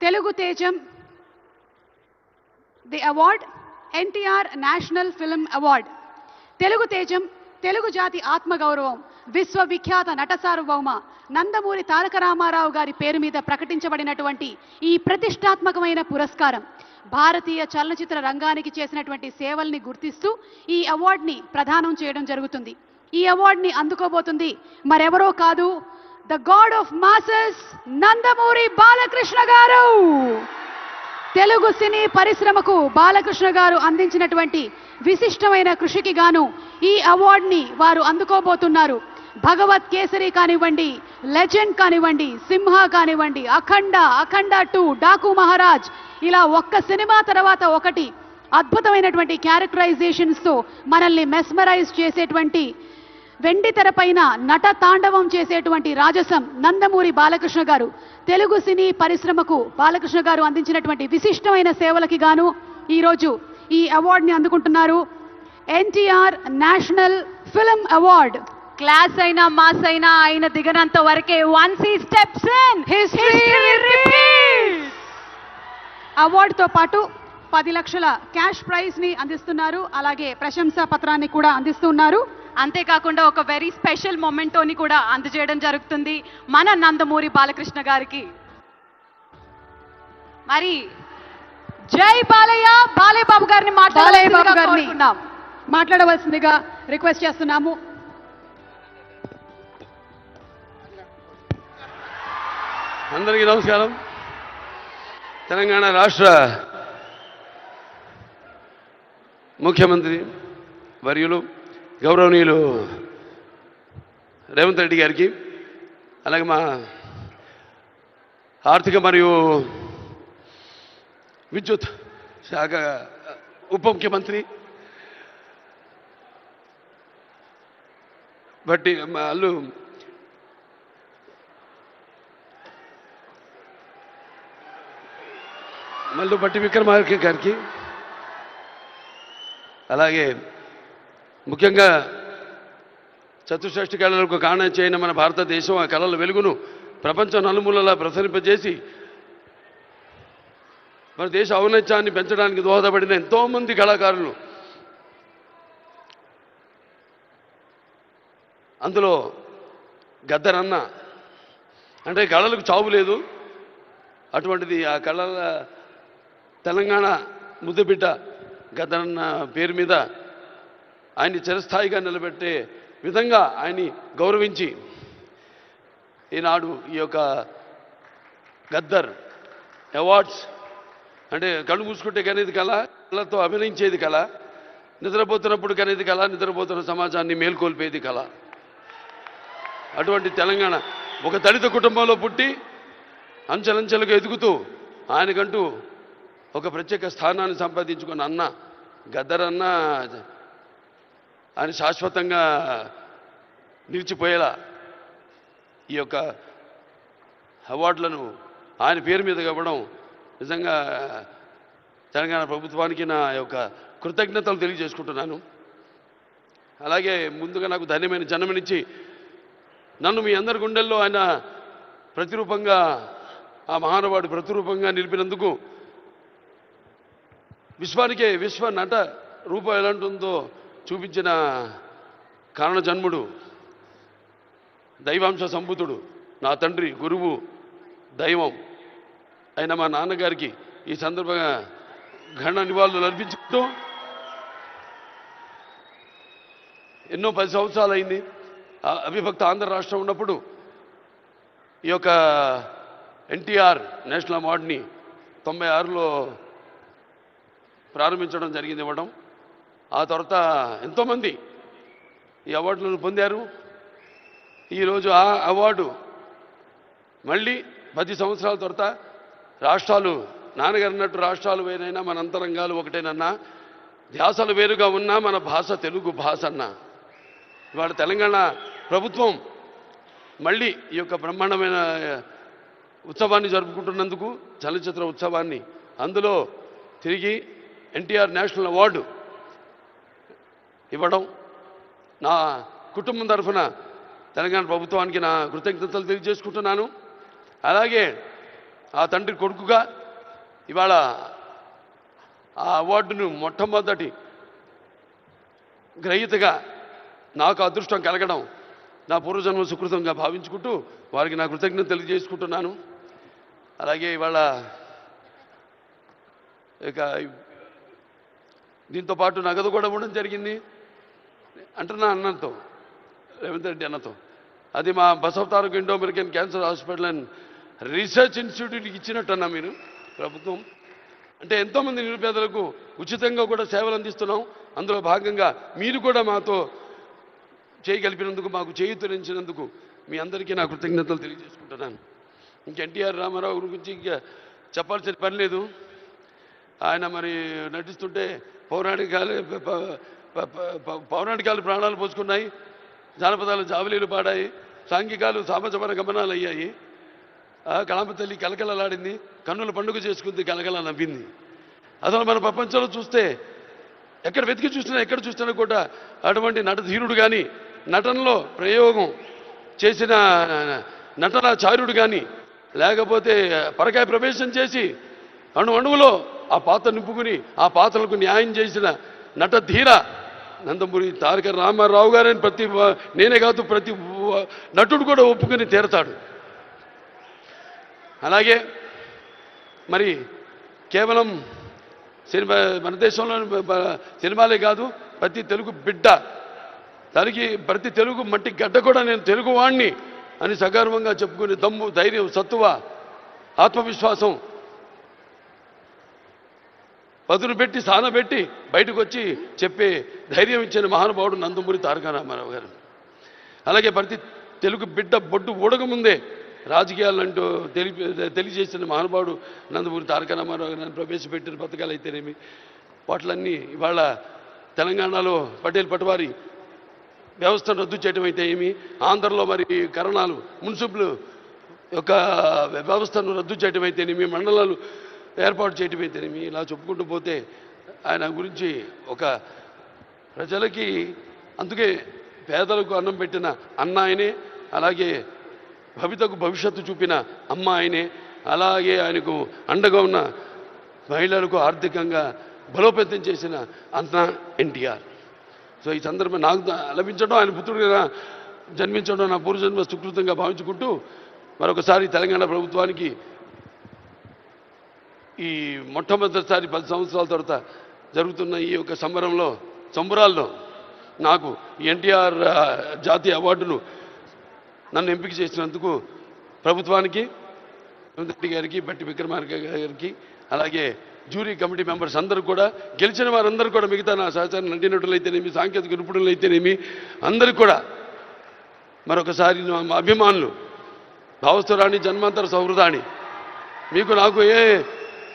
Telugu Tejam, the award, NTR National Film Award. Telugu Tejam, Telugu Jati Atma Gauravam, విశ్వవిఖ్యాత నట సార్వభౌమ నందమూరి తారక రామారావు గారి పేరు మీద ప్రకటించబడినటువంటి ఈ ప్రతిష్టాత్మకమైన పురస్కారం భారతీయ చలనచిత్ర రంగానికి చేసినటువంటి సేవల్ని గుర్తిస్తూ ఈ అవార్డుని ప్రదానం చేయడం జరుగుతుంది. ఈ అవార్డుని అందుకోబోతుంది మరెవరో కాదు, the God of masses Nandamuri Balakrishna గారు. తెలుగు సినీ పరిశ్రమకు బాలకృష్ణ గారు అందించినటువంటి విశిష్టమైన కృషికి గాను ఈ అవార్డుని వారు అందుకోబోతున్నారు. భగవత్ కేసరి కానివ్వండి, లెజెండ్ కానివ్వండి, సింహ కానివ్వండి, అఖండ 2, డాకు మహారాజ్, ఇలా ఒక్క సినిమా తర్వాత ఒకటి అద్భుతమైనటువంటి క్యారెక్టరైజేషన్స్తో మనల్ని మెస్మరైజ్ చేసేటువంటి, వెండి తెరపైన నట తాండవం చేసేటువంటి రాజసం నందమూరి బాలకృష్ణ గారు. తెలుగు సినీ పరిశ్రమకు బాలకృష్ణ గారు అందించినటువంటి విశిష్టమైన సేవలకి గాను ఈరోజు ఈ అవార్డుని అందుకుంటున్నారు. NTR national film award. Class అయినా మాస్ అయినా ఆయన దిగనంత వరకే once he steps in history repeats. అవార్డుతో పాటు 10 లక్షల క్యాష్ ప్రైజ్ ని అందిస్తున్నారు. అలాగే ప్రశంసా పత్రాన్ని కూడా అందిస్తున్నారు. అంతేకాకుండా ఒక వెరీ స్పెషల్ మొమెంటోని కూడా అందజేయడం జరుగుతుంది మన నందమూరి బాలకృష్ణ గారికి. మరి జై బాలయ్య, బాలయ్య బాబు గారిని మాట్లాడవలసిందిగా రిక్వెస్ట్ చేస్తున్నాము. అందరికీ నమస్కారం. తెలంగాణ రాష్ట్ర ముఖ్యమంత్రి వర్యులు గౌరవనీయులు రేవంత్ రెడ్డి గారికి, అలాగే మా ఆర్థిక మరియు విద్యుత్ శాఖ ఉప ముఖ్యమంత్రి బట్టి వాళ్ళు మల్లు బట్టి విక్రమార్క గారికి, అలాగే ముఖ్యంగా చతుషష్ఠి కళలకు కారణం చేయన మన భారతదేశం ఆ కళల వెలుగును ప్రపంచం నలుమూలలా ప్రసరింపజేసి మన దేశ ఔన్నత్యాన్ని పెంచడానికి దోహదపడిన ఎంతోమంది కళాకారులు, అందులో గద్దరన్న అంటే కళలకు చావు లేదు, అటువంటిది ఆ కళల తెలంగాణ ముద్దుబిడ్డ గద్దరన్న పేరు మీద ఆయన్ని చిరస్థాయిగా నిలబెట్టే విధంగా ఆయన్ని గౌరవించి ఈనాడు ఈ యొక్క గద్దర్ అవార్డ్స్ అంటే కళ్ళు మూసుకుంటే కనేది కళ, కళతో అభినయించేది కళ, నిద్రపోతున్నప్పుడు కనేది కళ, నిద్రపోతున్న సమాజాన్ని మేల్కొల్పేది కళ. అటువంటి తెలంగాణ ఒక దళిత కుటుంబంలో పుట్టి అంచెలంచెలుగా ఎదుగుతూ ఆయనకంటూ ఒక ప్రత్యేక స్థానాన్ని సంపాదించుకున్న అన్న గద్దరన్న ఆయన శాశ్వతంగా నిలిచిపోయేలా ఈ యొక్క అవార్డులను ఆయన పేరు మీద ఇవ్వడం నిజంగా తెలంగాణ ప్రభుత్వానికి నా యొక్క కృతజ్ఞతలు తెలియజేసుకుంటున్నాను. అలాగే ముందుగా నాకు ధన్యమైన జన్మనిచ్చి నన్ను మీ అందరి గుండెల్లో ఆయన ప్రతిరూపంగా, ఆ మహానుభావుడు ప్రతిరూపంగా నిలిపినందుకు, విశ్వానికే విశ్వ నట రూపం ఎలాంటిందో చూపించిన కారణ జన్ముడు, దైవాంశ సంభూతుడు, నా తండ్రి, గురువు, దైవం అయిన మా నాన్నగారికి ఈ సందర్భంగా ఘన నివాళులు అర్పించుకుంటూ, ఎన్నో 10 సంవత్సరాలు అయింది అవిభక్త ఆంధ్ర రాష్ట్రం ఉన్నప్పుడు ఈ యొక్క ఎన్టీఆర్ నేషనల్ అవార్డుని 96లో ప్రారంభించడం జరిగింది, ఇవ్వడం. ఆ తర్వాత ఎంతోమంది ఈ అవార్డులను పొందారు. ఈరోజు ఆ అవార్డు మళ్ళీ 10 సంవత్సరాల తర్వాత రాష్ట్రాలు, నాన్నగారు అన్నట్టు రాష్ట్రాలు వేరైనా మన అంతరంగాలు ఒకటేనన్నా, ధ్యాసలు వేరుగా ఉన్నా మన భాష తెలుగు భాష అన్న. ఇవాళ తెలంగాణ ప్రభుత్వం మళ్ళీ ఈ యొక్క బ్రహ్మాండమైన ఉత్సవాన్ని జరుపుకుంటున్నందుకు, చలనచిత్ర ఉత్సవాన్ని, అందులో తిరిగి ఎన్టీఆర్ నేషనల్ అవార్డు ఇవ్వడం నా కుటుంబం తరఫున తెలంగాణ ప్రభుత్వానికి నా కృతజ్ఞతలు తెలియజేసుకుంటున్నాను. అలాగే ఆ తండ్రి కొడుకుగా ఇవాళ ఆ అవార్డును మొట్టమొదటి గ్రహీతగా నాకు అదృష్టం కలగడం నా పూర్వజన్మ సుకృతంగా భావించుకుంటూ వారికి నా కృతజ్ఞత తెలియజేసుకుంటున్నాను. అలాగే ఇవాళ ఇక దీంతో పాటు నగదు కూడా ఇవ్వడం జరిగింది అంటున్నా అన్నతో, రేవంత్ రెడ్డి అన్నతో. అది మా Basavataraka Indo American cancer hospital and research ఇన్స్టిట్యూట్కి ఇచ్చినట్టన్నా మీరు ప్రభుత్వం. అంటే ఎంతోమంది నిరుపేదలకు ఉచితంగా కూడా సేవలు అందిస్తున్నాం. అందులో భాగంగా మీరు కూడా మాతో చేయగలిపినందుకు, మాకు చేయూతనించినందుకు మీ అందరికీ నా కృతజ్ఞతలు తెలియజేసుకుంటున్నాను. ఇంక ఎన్టీఆర్ రామారావు గురించి ఇంకా చెప్పాల్సిన పని లేదు. ఆయన మరి నటిస్తుంటే పౌరాణికాలు ప్రాణాలు పోసుకున్నాయి, జానపదాలు జావలీలు పాడాయి, సాంఘికాలు సామజమన గమనాలు అయ్యాయి. కళామ తల్లి కలకలలాడింది, కన్నుల పండుగ చేసుకుంది, కలకల నవ్వింది. అసలు మన ప్రపంచంలో చూస్తే ఎక్కడ వెతికి చూసినా ఎక్కడ చూసినా కూడా అటువంటి నటధీరుడు కానీ, నటనలో ప్రయోగం చేసిన నటనాచార్యుడు కానీ, లేకపోతే పరకాయ ప్రవేశం చేసి అణువులో ఆ పాత్ర నింపుకుని ఆ పాత్రలకు న్యాయం చేసిన నటధీర నందమూరి తారక రామారావు గారని నేనే కాదు ప్రతి నటుడు కూడా ఒప్పుకొని తీరతాడు. అలాగే మరి కేవలం సినిమా మన దేశంలో సినిమాలే కాదు, ప్రతి తెలుగు బిడ్డ ప్రతి తెలుగు మట్టి గడ్డ కూడా నేను తెలుగు వాణ్ణి అని సగర్వంగా చెప్పుకునే దమ్ము, ధైర్యం, సత్తువ, ఆత్మవిశ్వాసం పదును పెట్టి సానబెట్టి బయటకు వచ్చి చెప్పే ధైర్యం ఇచ్చిన మహానుభావుడు నందమూరి తారక రామారావు గారు. అలాగే ప్రతి తెలుగు బిడ్డ బొడ్డు ఊడకముందే రాజకీయాలంటూ తెలియజేసిన మహానుభావుడు నందమూరి తారక రామారావు గారిని ప్రవేశపెట్టిన పథకాలు అయితేనేమి, వాటిలన్నీ ఇవాళ తెలంగాణలో పటేల్ పటవారి వ్యవస్థను రద్దు చేయడం అయితే ఏమి, ఆంధ్రలో మరి కరణాలు మున్సిపల్ యొక్క వ్యవస్థను రద్దు చేయడం అయితేనేమి, మండలాలు ఏర్పాటు చేయడం అయితేనేమి, ఇలా చెప్పుకుంటూ పోతే ఆయన గురించి ఒక ప్రజలకి, అందుకే పేదలకు అన్నం పెట్టిన అన్న ఆయనే, అలాగే భవితకు భవిష్యత్తు చూపిన అమ్మ ఆయనే, అలాగే ఆయనకు అండగా ఉన్న మహిళలకు ఆర్థికంగా బలోపేతం చేసిన అన్న ఎన్టీఆర్. సో ఈ సందర్భం నాకు లభించడం, ఆయన పుత్రుడిగా జన్మించడం నా పూర్వజన్మ సుకృతంగా భావించుకుంటూ మరొకసారి తెలంగాణ ప్రభుత్వానికి ఈ మొట్టమొదటిసారి 10 సంవత్సరాల తర్వాత జరుగుతున్న ఈ యొక్క సంబరాల్లో నాకు ఎన్టీఆర్ జాతీయ అవార్డును నన్ను ఎంపిక చేసినందుకు ప్రభుత్వానికి, రేవంత్ రెడ్డి గారికి, బట్టి విక్రమార్క గారికి, అలాగే జ్యూరీ కమిటీ మెంబర్స్ అందరూ కూడా, గెలిచిన వారందరూ కూడా, మిగతా నా సహచార నటినటులైతేనేమి, సాంకేతిక నిపుణులైతేనేమి, అందరికీ కూడా మరొకసారి మా అభిమానులు, భావస్థురాణి జన్మాంతర సౌహృదాన్ని, మీకు నాకు ఏ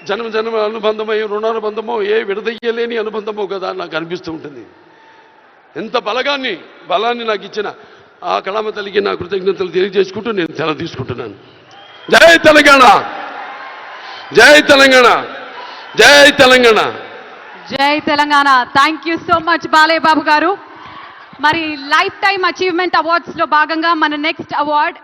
జన్మ అనుబంధమో, ఏ రుణానుబంధమో, ఏ విడదయ్యలేని అనుబంధమో కదా నాకు అనిపిస్తూ ఉంటుంది. ఎంత బలాన్ని నాకు ఇచ్చిన ఆ కళామ తల్లికి నా కృతజ్ఞతలు తెలియజేసుకుంటూ నేను సెలవు తీసుకుంటున్నాను. జై తెలంగాణ, జై తెలంగాణ, జై తెలంగాణ, జై Telangana. Thank you so much Balayya Babu గారు. మరి లైఫ్ టైమ్ అచీవ్మెంట్ అవార్డ్స్ లో భాగంగా మన నెక్స్ట్ అవార్డ్